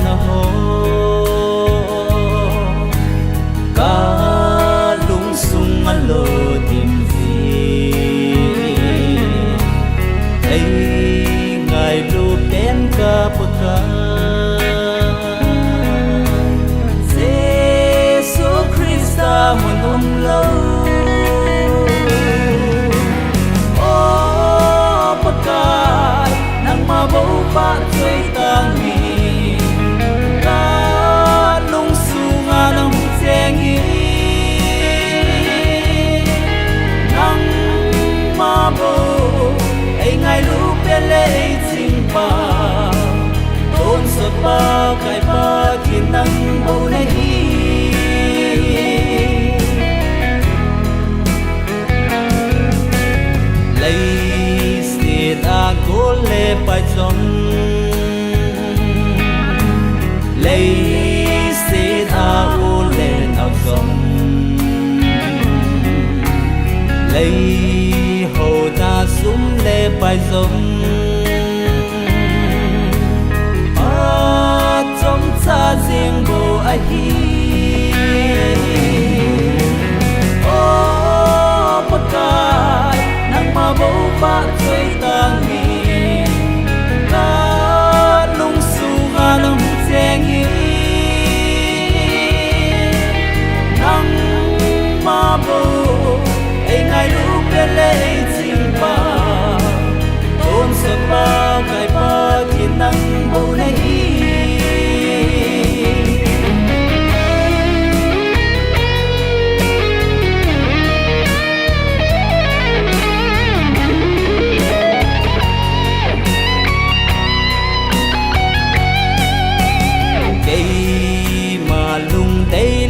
na ho ka lung sung alo tim gì ai ngài lu bên ka paka Giêsu Christa mun lo ba chơi tang mi ca lung sung a nong cheng hi nang ma bo ai ngai lu pe le ching pa tôn sa pa kai pa kin nang bo le hi lấy si ta cố le pai trong lấy xe tha ô lên học sông lấy hồ ta súng lê bài giống trong xa riêng bộ ai ô bất cài nắng mà bố bát chơi ta nghỉ ca lung su ga nông cheng hi nang ma bo ai ngai lu pe le ching pa tôn sa pa kai pa thiên nang bo ne hi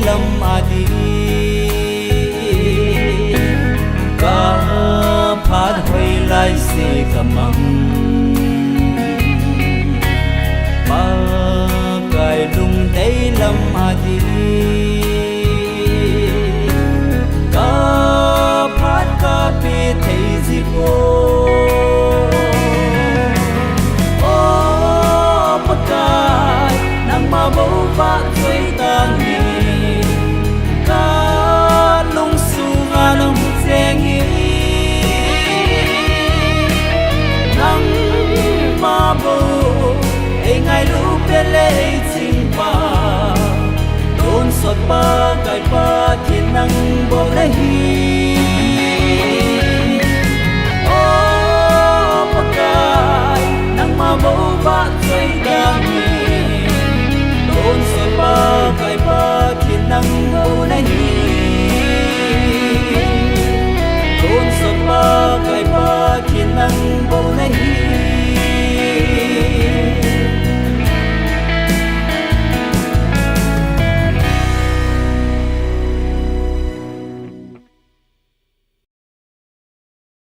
lâm a đi ca phát huy lại si kamang ba cài lung tây lâm a đi ca phát ca pi thấy gì ô bất cài nang ma bố phát chơi tang hi nong cheng hi nang ma bo ai ngai lu pe le ching pa tôn sot pa kai pa thiên nang bo le hi